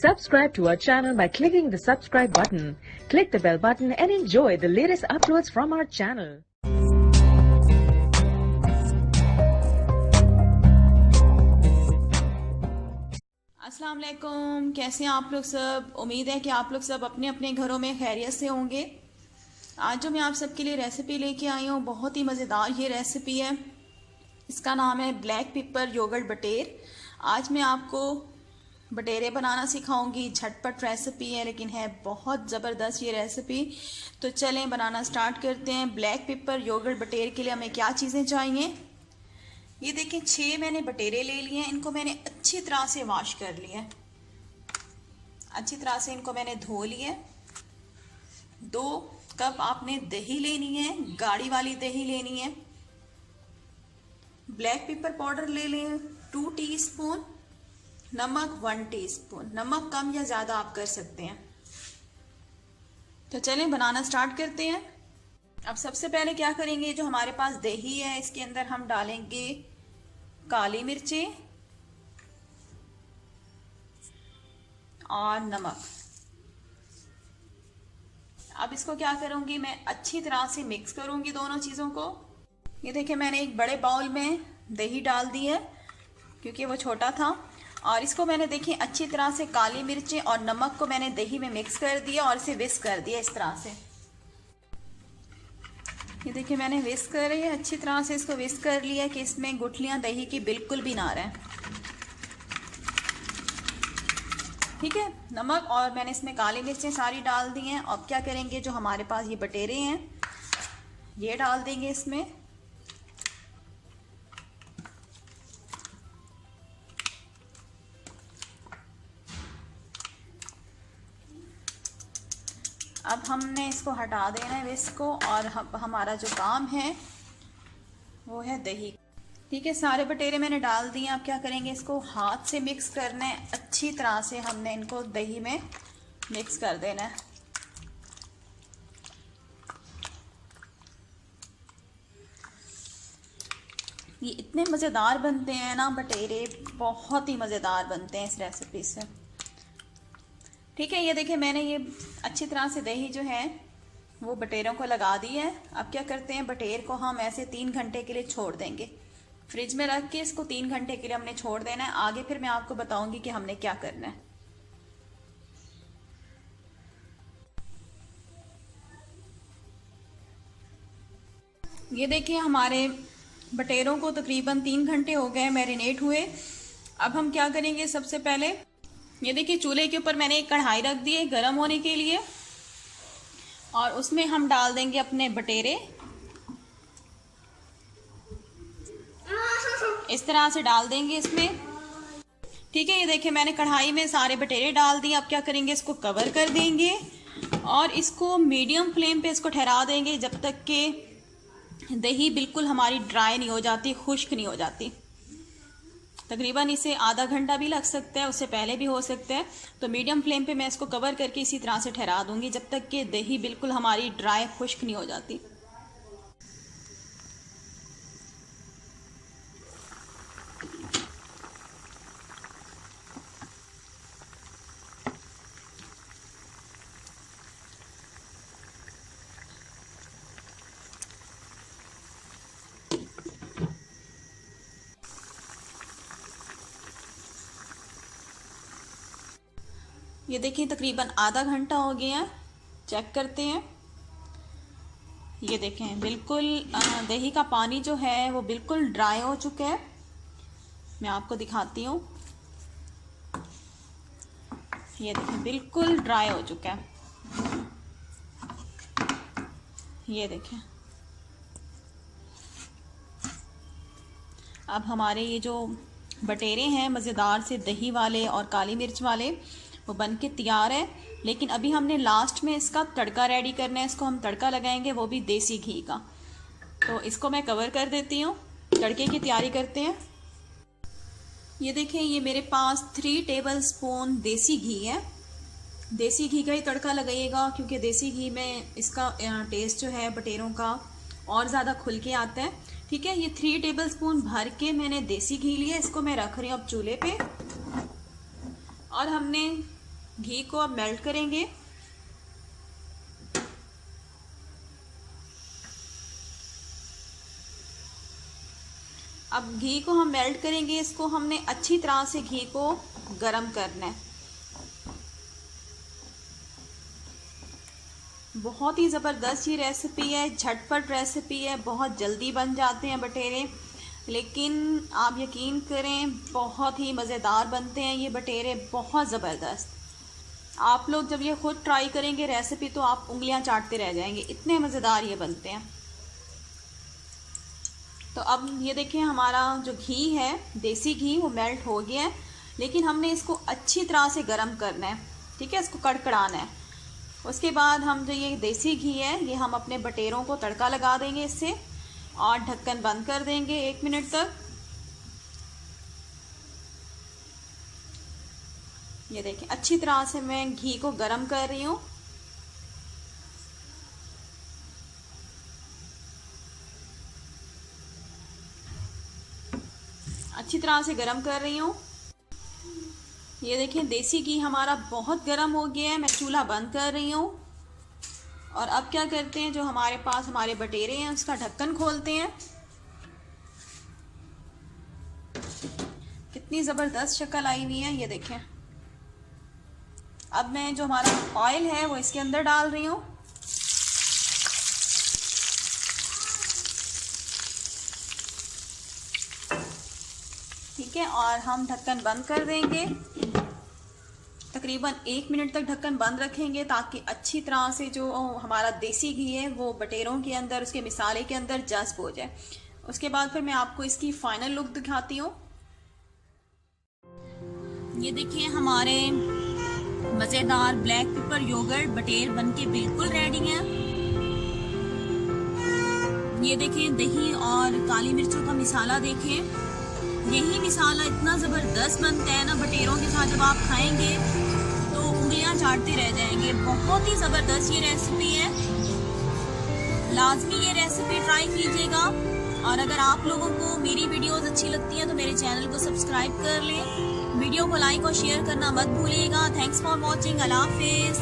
Subscribe to our channel by clicking the subscribe button. Click the bell button and enjoy the latest uploads from our channel. अस्सलाम वालेकुम, कैसे हैं आप लोग सब। उम्मीद है कि आप लोग सब अपने अपने घरों में खैरियत से होंगे। आज जो मैं आप सबके लिए रेसिपी लेके आई हूँ, बहुत ही मज़ेदार ये रेसिपी है। इसका नाम है ब्लैक पेपर योगर्ट बटेर। आज मैं आपको बटेरे बनाना सिखाऊंगी। झटपट रेसिपी है लेकिन है बहुत ज़बरदस्त ये रेसिपी। तो चलें बनाना स्टार्ट करते हैं। ब्लैक पेपर योगर्ट बटेर के लिए हमें क्या चीज़ें चाहिए, ये देखें 6 मैंने बटेरे ले लिए हैं। इनको मैंने अच्छी तरह से वॉश कर लिया है, अच्छी तरह से इनको मैंने धो लिया। 2 कप आपने दही लेनी है, गाढ़ी वाली दही लेनी है। ब्लैक पेपर पाउडर ले लें 2 टीस्पून। नमक 1 टीस्पून। नमक कम या ज़्यादा आप कर सकते हैं। तो चलें बनाना स्टार्ट करते हैं। अब सबसे पहले क्या करेंगे, जो हमारे पास दही है इसके अंदर हम डालेंगे काली मिर्चें और नमक। अब इसको क्या करूंगी, मैं अच्छी तरह से मिक्स करूंगी दोनों चीज़ों को। ये देखिए मैंने एक बड़े बाउल में दही डाल दी है क्योंकि वो छोटा था। और इसको मैंने देखिए अच्छी तरह से काली मिर्चें और नमक को मैंने दही में मिक्स कर दिया और इसे विस्क कर दिया इस तरह से। ये देखिए मैंने विस्क कर रही है, अच्छी तरह से इसको विस्क कर लिया कि इसमें गुठलियां दही की बिल्कुल भी ना रहें। ठीक है, नमक और मैंने इसमें काली मिर्चें सारी डाल दी हैं। अब क्या करेंगे, जो हमारे पास ये बटेरे हैं ये डाल देंगे इसमें। अब हमने इसको हटा देना है विस्क को, और हमारा जो काम है वो है दही। ठीक है, सारे बटेरे मैंने डाल दिए। अब क्या करेंगे, इसको हाथ से मिक्स करना है अच्छी तरह से। हमने इनको दही में मिक्स कर देना है। ये इतने मज़ेदार बनते हैं ना बटेरे, बहुत ही मज़ेदार बनते हैं इस रेसिपी से। ठीक है, ये देखिए मैंने ये अच्छी तरह से दही जो है वो बटेरों को लगा दी है। अब क्या करते हैं, बटेर को हम ऐसे 3 घंटे के लिए छोड़ देंगे। फ्रिज में रख के इसको 3 घंटे के लिए हमने छोड़ देना है। आगे फिर मैं आपको बताऊंगी कि हमने क्या करना है। ये देखिए हमारे बटेरों को तकरीबन 3 घंटे हो गए मैरिनेट हुए। अब हम क्या करेंगे, सबसे पहले ये देखिए चूल्हे के ऊपर मैंने एक कढ़ाई रख दी है गर्म होने के लिए, और उसमें हम डाल देंगे अपने बटेरे। इस तरह से डाल देंगे इसमें। ठीक है, ये देखिए मैंने कढ़ाई में सारे बटेरे डाल दिए। अब क्या करेंगे, इसको कवर कर देंगे और इसको मीडियम फ्लेम पे इसको ठहरा देंगे जब तक कि दही बिल्कुल हमारी ड्राई नहीं हो जाती, खुश्क नहीं हो जाती। तकरीबन इसे आधा घंटा भी लग सकता है, उससे पहले भी हो सकता है। तो मीडियम फ्लेम पे मैं इसको कवर करके इसी तरह से ठहरा दूंगी जब तक कि दही बिल्कुल हमारी ड्राई खुश्क नहीं हो जाती। ये देखिए तकरीबन आधा घंटा हो गया है। चेक करते हैं। ये देखें बिल्कुल दही का पानी जो है वो बिल्कुल ड्राई हो चुका है। मैं आपको दिखाती हूँ। ये देखें बिल्कुल ड्राई हो चुका है। ये देखें। अब हमारे ये जो बटेरे हैं मज़ेदार से दही वाले और काली मिर्च वाले, वो बन के तैयार है। लेकिन अभी हमने लास्ट में इसका तड़का रेडी करना है। इसको हम तड़का लगाएंगे, वो भी देसी घी का। तो इसको मैं कवर कर देती हूँ, तड़के की तैयारी करते हैं। ये देखें ये मेरे पास 3 टेबलस्पून देसी घी है। देसी घी का ही तड़का लगाइएगा क्योंकि देसी घी में इसका टेस्ट जो है बटेरों का और ज़्यादा खुल के आता है। ठीक है, ये 3 टेबलस्पून भर के मैंने देसी घी लिया। इसको मैं रख रही हूँ अब चूल्हे पे। और हमने घी को अब मेल्ट करेंगे। अब घी को हम मेल्ट करेंगे, इसको हमने अच्छी तरह से घी को गरम करना है। बहुत ही ज़बरदस्त ये रेसिपी है, झटपट रेसिपी है, बहुत जल्दी बन जाते हैं बटेरे, लेकिन आप यकीन करें बहुत ही मज़ेदार बनते हैं ये बटेरे, बहुत ज़बरदस्त। आप लोग जब ये खुद ट्राई करेंगे रेसिपी तो आप उंगलियां चाटते रह जाएंगे, इतने मज़ेदार ये बनते हैं। तो अब ये देखिए हमारा जो घी है, देसी घी, वो मेल्ट हो गया है, लेकिन हमने इसको अच्छी तरह से गर्म करना है, ठीक है, इसको कड़कड़ाना है। उसके बाद हम जो ये देसी घी है ये हम अपने बटेरों को तड़का लगा देंगे इससे, और ढक्कन बंद कर देंगे 1 मिनट तक। ये देखिए अच्छी तरह से मैं घी को गरम कर रही हूँ। अच्छी तरह से गरम कर रही हूँ। ये देखिए देसी घी हमारा बहुत गर्म हो गया है, मैं चूल्हा बंद कर रही हूँ। और अब क्या करते हैं, जो हमारे पास हमारे बटेरे हैं उसका ढक्कन खोलते हैं। कितनी ज़बरदस्त शक्ल आई हुई है, ये देखें। अब मैं जो हमारा ऑयल है वो इसके अंदर डाल रही हूँ। ठीक है, और हम ढक्कन बंद कर देंगे। तकरीबन 1 मिनट तक ढक्कन बंद रखेंगे ताकि अच्छी तरह से जो हमारा देसी घी है वो बटेरों के अंदर, उसके मिसाले के अंदर जज्ब हो जाए। उसके बाद फिर मैं आपको इसकी फाइनल लुक दिखाती हूँ। ये देखिए हमारे मज़ेदार ब्लैक पेपर योगर्ट बटेर बनके बिल्कुल रेडी हैं। ये देखें दही और काली मिर्चों का मिसाला देखें, यही मिसाला इतना ज़बरदस्त बनता है ना बटेरों के साथ, जब आप खाएंगे तो उंगलियां चाटते रह जाएंगे। बहुत ही ज़बरदस्त ये रेसिपी है, लाजमी ये रेसिपी ट्राई कीजिएगा। और अगर आप लोगों को मेरी वीडियोस अच्छी लगती हैं तो मेरे चैनल को सब्सक्राइब कर लें, वीडियो को लाइक और शेयर करना मत भूलिएगा। थैंक्स फॉर वॉचिंग, अल्लाह हाफिज़।